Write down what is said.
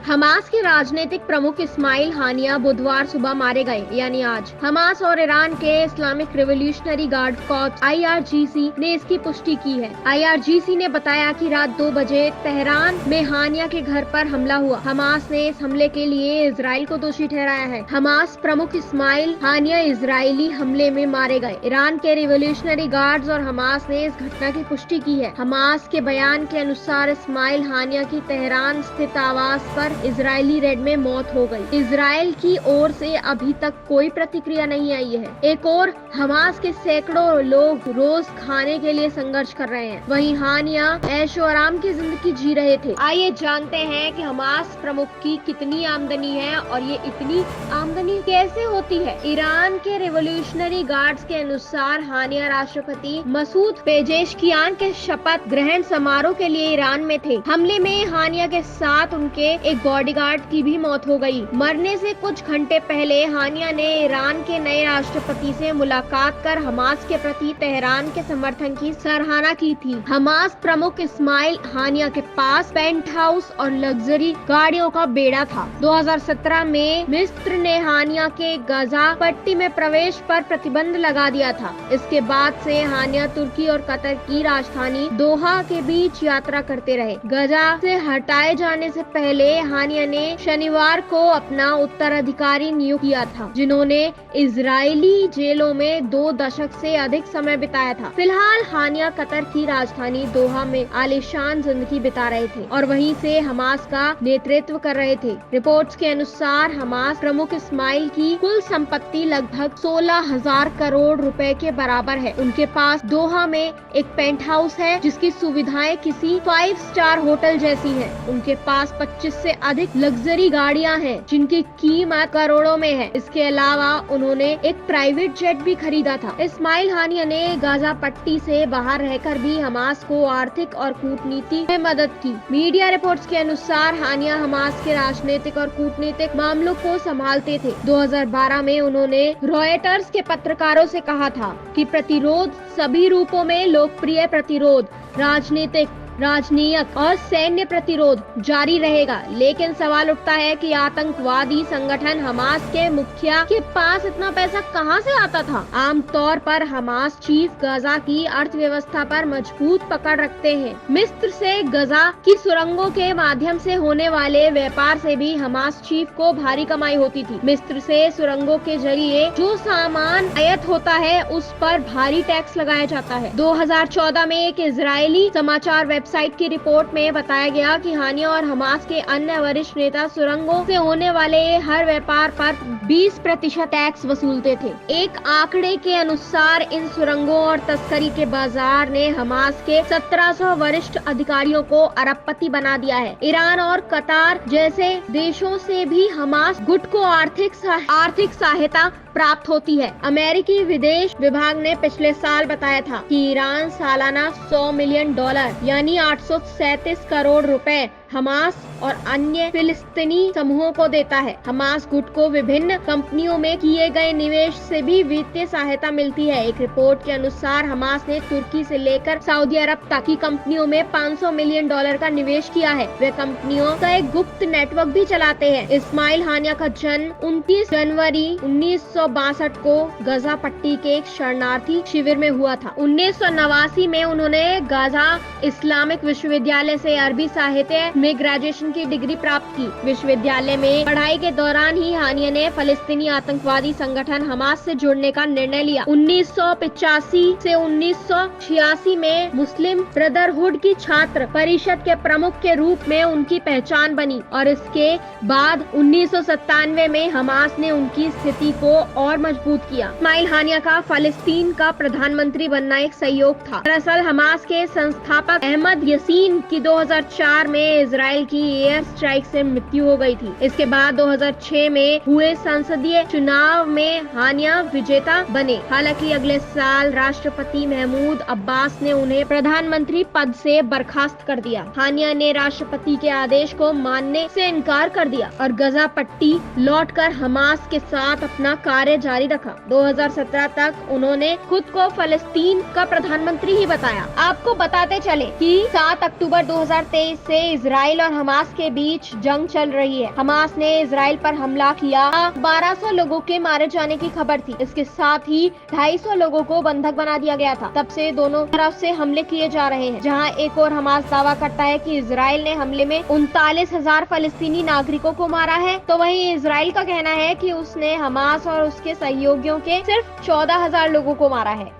Hamas के राजनीतिक प्रमुख इस्माइल हानिया बुधवार सुबह मारे गए, यानी आज। हमास और ईरान के Islamic revolutionary guard corps (IRGC) ने इसकी पुष्टि की है। IRGC ने बताया कि रात 2 बजे तेहरान में हानिया के घर पर हमला हुआ। हमास ने इस हमले के लिए इजराइल को दोषी ठहराया है। हमास प्रमुख इस्माइल हानिया इजरायली हमले में मारे गए। ईरान के रिवोल्यूशनरी गार्ड्स और हमास ने इस घटना की पुष्टि की है। हमास के बयान के अनुसार इस्माइल हानिया की तेहरान स्थित आवास पर इजरायली रेड में मौत हो गई। इजराइल की ओर से अभी तक कोई प्रतिक्रिया नहीं आई है। एक और हमास के सैकड़ों लोग रोज खाने के लिए संघर्ष कर रहे हैं, वहीं हानिया ऐशो आराम की जिंदगी जी रहे थे। आइए जानते हैं कि हमास प्रमुख की कितनी आमदनी है और ये इतनी आमदनी कैसे होती है। ईरान के रिवोल्यूशनरी गार्ड्स के अनुसार हानिया राष्ट्रपति मसूद पेजेशकियान के शपथ ग्रहण समारोह के लिए ईरान में थे। हमले में हानिया के साथ उनके एक बॉडीगार्ड की भी मौत हो गई। मरने से कुछ घंटे पहले हानिया ने ईरान के नए राष्ट्रपति से मुलाकात कर हमास के प्रति तेहरान के समर्थन की सराहना की थी। हमास प्रमुख इस्माइल हानिया के पास पेंट हाउस और लग्जरी गाड़ियों का बेड़ा था। 2017 में मिस्र ने हानिया के गजा पट्टी में प्रवेश पर प्रतिबंध लगा दिया था। इसके बाद से हानिया तुर्की और कतर की राजधानी दोहा के बीच यात्रा करते रहे। गजा से हटाए जाने से पहले हानिया ने शनिवार को अपना उत्तराधिकारी नियुक्त किया था, जिन्होंने इजरायली जेलों में 2 दशक से अधिक समय बिताया था। फिलहाल हानिया कतर की राजधानी दोहा में आलीशान जिंदगी बिता रहे थे और वहीं से हमास का नेतृत्व कर रहे थे। रिपोर्ट्स के अनुसार हमास प्रमुख इस्माइल की कुल संपत्ति लगभग 16,000 करोड़ रुपए के बराबर है। उनके पास दोहा में एक पेंट हाउस है जिसकी सुविधाएं किसी 5 स्टार होटल जैसी हैं। उनके पास 25 से अधिक लग्जरी गाड़ियां हैं जिनकी कीमत करोड़ों में है। इसके अलावा उन्होंने एक प्राइवेट जेट भी खरीदा था। इस्माइल हानिया ने गाजा पट्टी से बाहर रहकर भी हमास को आर्थिक और कूटनीति में मदद की। मीडिया रिपोर्ट्स के अनुसार हानिया हमास के राजनीतिक और कूटनीतिक मामलों को संभालते थे। 2012 में उन्होंने रॉयटर्स के पत्रकारों से कहा था कि प्रतिरोध सभी रूपों में लोकप्रिय प्रतिरोध, राजनीतिक, राजनीतिक और सैन्य प्रतिरोध जारी रहेगा। लेकिन सवाल उठता है कि आतंकवादी संगठन हमास के मुखिया के पास इतना पैसा कहां से आता था। आमतौर पर हमास चीफ गजा की अर्थव्यवस्था पर मजबूत पकड़ रखते हैं। मिस्र से गजा की सुरंगों के माध्यम से होने वाले व्यापार से भी हमास चीफ को भारी कमाई होती थी। मिस्र से सुरंगों के जरिए जो सामान आयात होता है उस पर भारी टैक्स लगाया जाता है। 2014 में एक इजरायली समाचार वेबसाइट की रिपोर्ट में बताया गया कि हानिया और हमास के अन्य वरिष्ठ नेता सुरंगों से होने वाले हर व्यापार पर 20% टैक्स वसूलते थे। एक आंकड़े के अनुसार इन सुरंगों और तस्करी के बाजार ने हमास के 1700 वरिष्ठ अधिकारियों को अरबपति बना दिया है। ईरान और कतार जैसे देशों से भी हमास गुट को आर्थिक सहायता प्राप्त होती है। अमेरिकी विदेश विभाग ने पिछले साल बताया था कि ईरान सालाना $100 मिलियन यानी 837 करोड़ रुपए हमास और अन्य फिलिस्तीनी समूहों को देता है। हमास गुट को विभिन्न कंपनियों में किए गए निवेश से भी वित्तीय सहायता मिलती है। एक रिपोर्ट के अनुसार हमास ने तुर्की से लेकर सऊदी अरब तक की कंपनियों में $500 मिलियन का निवेश किया है। वे कंपनियों का एक गुप्त नेटवर्क भी चलाते हैं। इस्माइल हानिया का जन्म 29 जनवरी 1962 को गजा पट्टी के एक शरणार्थी शिविर में हुआ था। 1989 में उन्होंने गाजा इस्लामिक विश्वविद्यालय से अरबी साहित्य में ग्रेजुएशन की डिग्री प्राप्त की। विश्वविद्यालय में पढ़ाई के दौरान ही हानिया ने फलस्तीनी आतंकवादी संगठन हमास से जुड़ने का निर्णय लिया। 1985 से 1986 में मुस्लिम ब्रदरहुड की छात्र परिषद के प्रमुख के रूप में उनकी पहचान बनी और इसके बाद 1997 में हमास ने उनकी स्थिति को और मजबूत किया। इस्माइल हानिया का फलस्तीन का प्रधानमंत्री बनना एक संयोग था। दरअसल हमास के संस्थापक अहमद यासीन की 2004 में इजराइल की एयर स्ट्राइक से मृत्यु हो गई थी। इसके बाद 2006 में हुए संसदीय चुनाव में हानिया विजेता बने। हालांकि अगले साल राष्ट्रपति महमूद अब्बास ने उन्हें प्रधानमंत्री पद से बर्खास्त कर दिया। हानिया ने राष्ट्रपति के आदेश को मानने से इनकार कर दिया और गजा पट्टी लौटकर हमास के साथ अपना कार्य जारी रखा। 2017 तक उन्होंने खुद को फलस्तीन का प्रधानमंत्री ही बताया। आपको बताते चले कि 7 अक्टूबर 2023 से इजराइल इसराइल और हमास के बीच जंग चल रही है। हमास ने इसराइल पर हमला किया, 1200 लोगों के मारे जाने की खबर थी। इसके साथ ही 250 लोगों को बंधक बना दिया गया था। तब से दोनों तरफ से हमले किए जा रहे हैं। जहां एक और हमास दावा करता है कि इसराइल ने हमले में 39,000 फलस्तीनी नागरिकों को मारा है, तो वहीं इसराइल का कहना है कि उसने हमास और उसके सहयोगियों के सिर्फ 14,000 लोगों को मारा है।